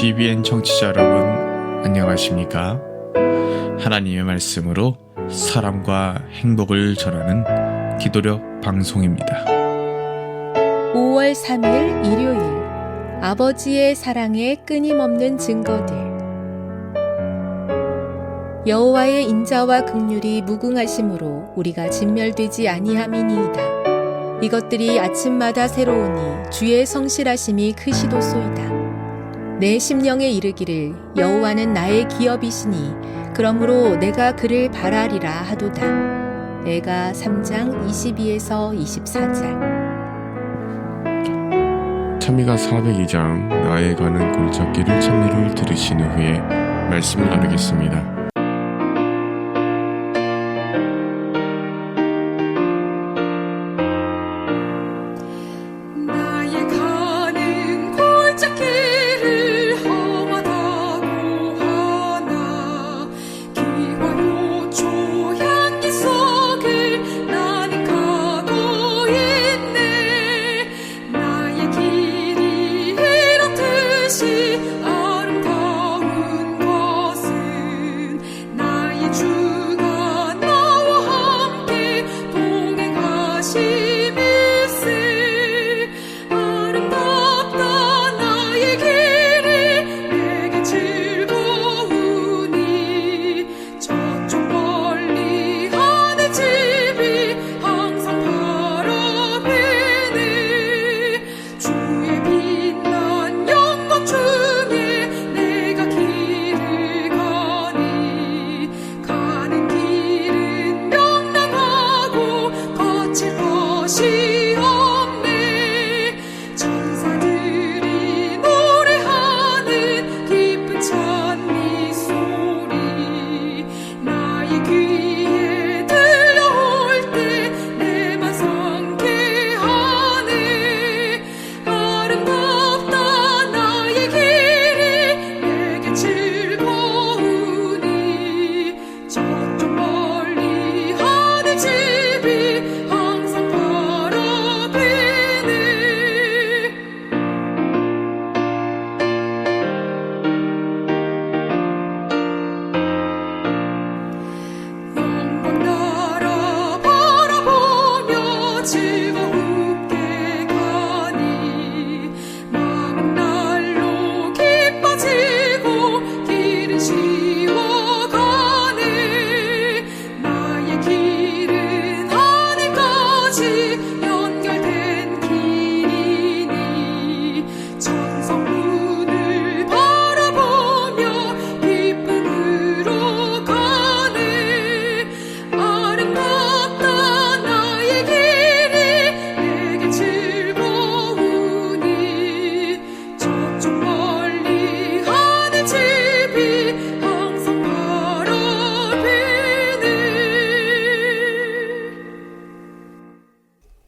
TVN 청취자 여러분, 안녕하십니까? 하나님의 말씀으로 사랑과 행복을 전하는 기도력 방송입니다. 5월 3일 일요일, 아버지의 사랑의 끊임없는 증거들. 여호와의 인자와 긍휼이 무궁하심으로 우리가 진멸되지 아니함이니이다. 이것들이 아침마다 새로우니 주의 성실하심이 크시도소이다. 내 심령에 이르기를 여호와는 나의 기업이시니 그러므로 내가 그를 바라리라 하도다. 애가 3장 22에서 24절. 찬미가 402장 나에 관한 골짜기를 찬미를 들으신 후에 말씀을 나누겠습니다.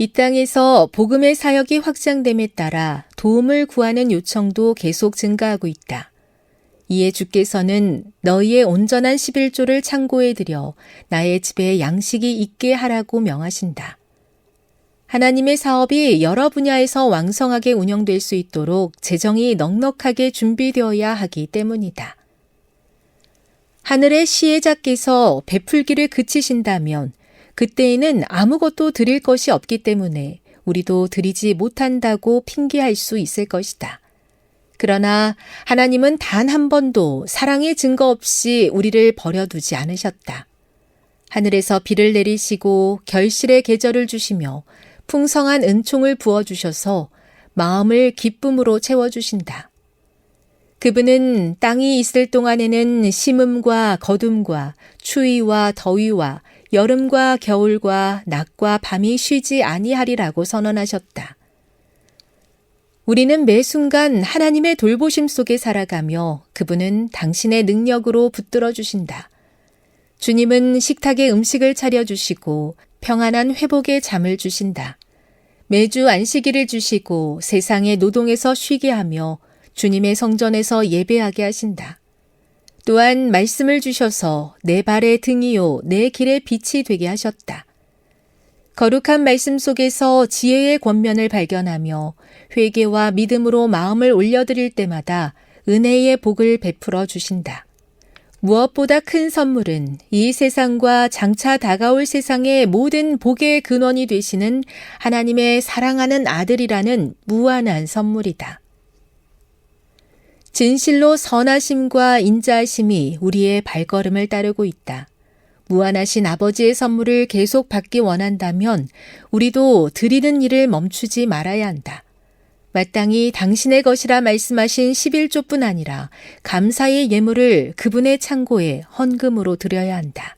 이 땅에서 복음의 사역이 확장됨에 따라 도움을 구하는 요청도 계속 증가하고 있다. 이에 주께서는 너희의 온전한 11조를 창고에 들여 나의 집에 양식이 있게 하라고 명하신다. 하나님의 사업이 여러 분야에서 왕성하게 운영될 수 있도록 재정이 넉넉하게 준비되어야 하기 때문이다. 하늘의 시혜자께서 베풀기를 그치신다면 그때에는 아무것도 드릴 것이 없기 때문에 우리도 드리지 못한다고 핑계할 수 있을 것이다. 그러나 하나님은 단 한 번도 사랑의 증거 없이 우리를 버려두지 않으셨다. 하늘에서 비를 내리시고 결실의 계절을 주시며 풍성한 은총을 부어주셔서 마음을 기쁨으로 채워주신다. 그분은 땅이 있을 동안에는 심음과 거둠과 추위와 더위와 여름과 겨울과 낮과 밤이 쉬지 아니하리라고 선언하셨다. 우리는 매 순간 하나님의 돌보심 속에 살아가며 그분은 당신의 능력으로 붙들어 주신다. 주님은 식탁에 음식을 차려주시고 평안한 회복의 잠을 주신다. 매주 안식일을 주시고 세상의 노동에서 쉬게 하며 주님의 성전에서 예배하게 하신다. 또한 말씀을 주셔서 내 발의 등이요 내 길의 빛이 되게 하셨다. 거룩한 말씀 속에서 지혜의 권면을 발견하며 회개와 믿음으로 마음을 올려드릴 때마다 은혜의 복을 베풀어 주신다. 무엇보다 큰 선물은 이 세상과 장차 다가올 세상의 모든 복의 근원이 되시는 하나님의 사랑하는 아들이라는 무한한 선물이다. 진실로 선하심과 인자하심이 우리의 발걸음을 따르고 있다. 무한하신 아버지의 선물을 계속 받기 원한다면 우리도 드리는 일을 멈추지 말아야 한다. 마땅히 당신의 것이라 말씀하신 11조뿐 아니라 감사의 예물을 그분의 창고에 헌금으로 드려야 한다.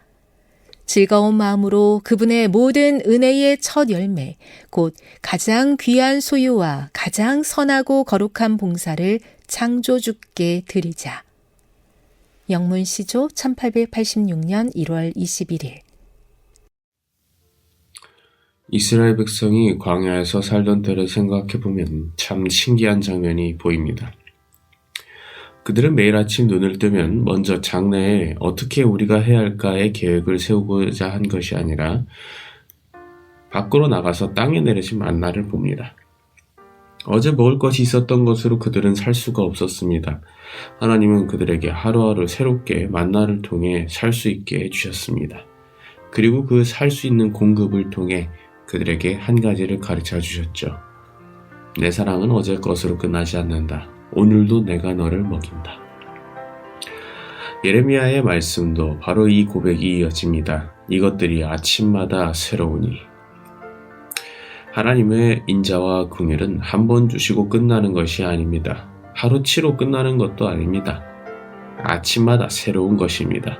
즐거운 마음으로 그분의 모든 은혜의 첫 열매, 곧 가장 귀한 소유와 가장 선하고 거룩한 봉사를 창조주께 드리자. 영문시조 1886년 1월 21일. 이스라엘 백성이 광야에서 살던 때를 생각해보면 참 신기한 장면이 보입니다. 그들은 매일 아침 눈을 뜨면 먼저 장래에 어떻게 우리가 해야 할까의 계획을 세우고자 한 것이 아니라 밖으로 나가서 땅에 내려진 만나를 봅니다. 어제 먹을 것이 있었던 것으로 그들은 살 수가 없었습니다. 하나님은 그들에게 하루하루 새롭게 만나를 통해 살 수 있게 해주셨습니다. 그리고 그 살 수 있는 공급을 통해 그들에게 한 가지를 가르쳐 주셨죠. 내 사랑은 어제 것으로 끝나지 않는다. 오늘도 내가 너를 먹인다. 예레미야의 말씀도 바로 이 고백이 이어집니다. 이것들이 아침마다 새로우니. 하나님의 인자와 긍휼은 한 번 주시고 끝나는 것이 아닙니다. 하루치로 끝나는 것도 아닙니다. 아침마다 새로운 것입니다.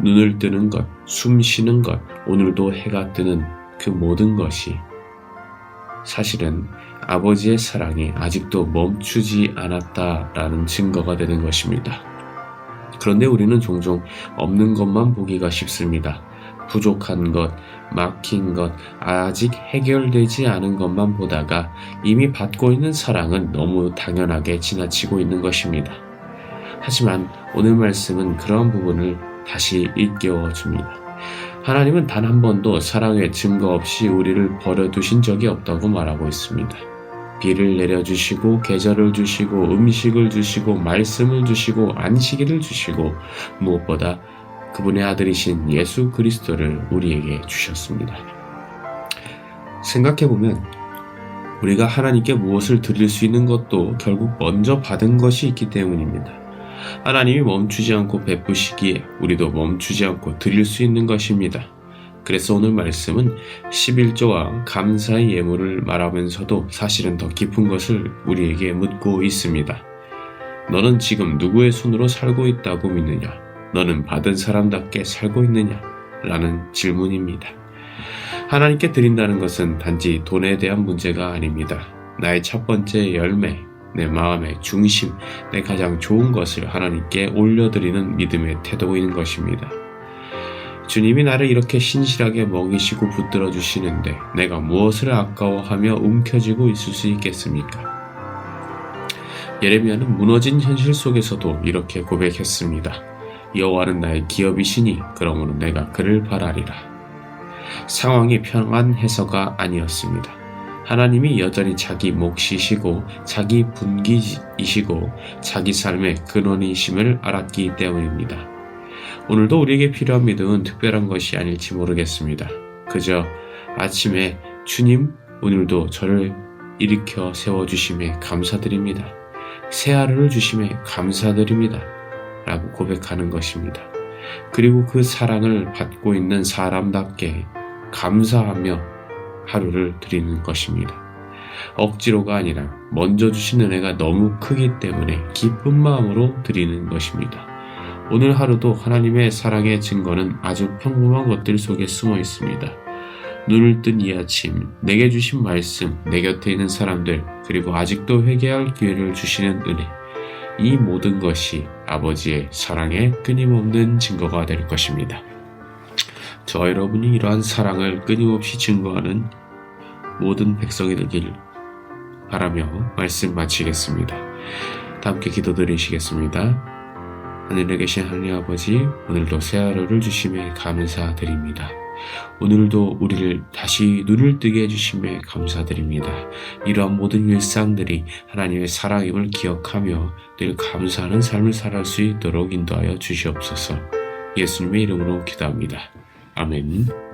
눈을 뜨는 것, 숨 쉬는 것, 오늘도 해가 뜨는 그 모든 것이 사실은 아버지의 사랑이 아직도 멈추지 않았다라는 증거가 되는 것입니다. 그런데 우리는 종종 없는 것만 보기가 쉽습니다. 부족한 것, 막힌 것, 아직 해결되지 않은 것만 보다가 이미 받고 있는 사랑은 너무 당연하게 지나치고 있는 것입니다. 하지만 오늘 말씀은 그러한 부분을 다시 일깨워 줍니다. 하나님은 단 한 번도 사랑의 증거 없이 우리를 버려두신 적이 없다고 말하고 있습니다. 비를 내려주시고 계절을 주시고 음식을 주시고 말씀을 주시고 안식일을 주시고 무엇보다 그분의 아들이신 예수 그리스도를 우리에게 주셨습니다. 생각해보면 우리가 하나님께 무엇을 드릴 수 있는 것도 결국 먼저 받은 것이 있기 때문입니다. 하나님이 멈추지 않고 베푸시기에 우리도 멈추지 않고 드릴 수 있는 것입니다. 그래서 오늘 말씀은 11조와 감사의 예물을 말하면서도 사실은 더 깊은 것을 우리에게 묻고 있습니다. 너는 지금 누구의 손으로 살고 있다고 믿느냐? 너는 받은 사람답게 살고 있느냐? 라는 질문입니다. 하나님께 드린다는 것은 단지 돈에 대한 문제가 아닙니다. 나의 첫 번째 열매, 내 마음의 중심, 내 가장 좋은 것을 하나님께 올려드리는 믿음의 태도인 것입니다. 주님이 나를 이렇게 신실하게 먹이시고 붙들어 주시는데 내가 무엇을 아까워하며 움켜쥐고 있을 수 있겠습니까? 예레미야는 무너진 현실 속에서도 이렇게 고백했습니다. 여호와는 나의 기업이시니 그러므로 내가 그를 바라리라. 상황이 평안해서가 아니었습니다. 하나님이 여전히 자기 몫이시고 자기 분기이시고 자기 삶의 근원이심을 알았기 때문입니다. 오늘도 우리에게 필요한 믿음은 특별한 것이 아닐지 모르겠습니다. 그저 아침에 주님 오늘도 저를 일으켜 세워주심에 감사드립니다. 새 하루를 주심에 감사드립니다. 라고 고백하는 것입니다. 그리고 그 사랑을 받고 있는 사람답게 감사하며 하루를 드리는 것입니다. 억지로가 아니라 먼저 주신 은혜가 너무 크기 때문에 기쁜 마음으로 드리는 것입니다. 오늘 하루도 하나님의 사랑의 증거는 아주 평범한 것들 속에 숨어 있습니다. 눈을 뜬 이 아침 내게 주신 말씀, 내 곁에 있는 사람들, 그리고 아직도 회개할 기회를 주시는 은혜, 이 모든 것이 아버지의 사랑의 끊임없는 증거가 될 것입니다. 저와 여러분이 이러한 사랑을 끊임없이 증거하는 모든 백성이 되길 바라며 말씀 마치겠습니다. 다 함께 기도드리시겠습니다. 하늘에 계신 하나님 아버지, 오늘도 새 하루를 주심에 감사드립니다. 오늘도 우리를 다시 눈을 뜨게 해주심에 감사드립니다. 이러한 모든 일상들이 하나님의 사랑임을 기억하며 늘 감사하는 삶을 살아갈 수 있도록 인도하여 주시옵소서. 예수님의 이름으로 기도합니다. 아멘.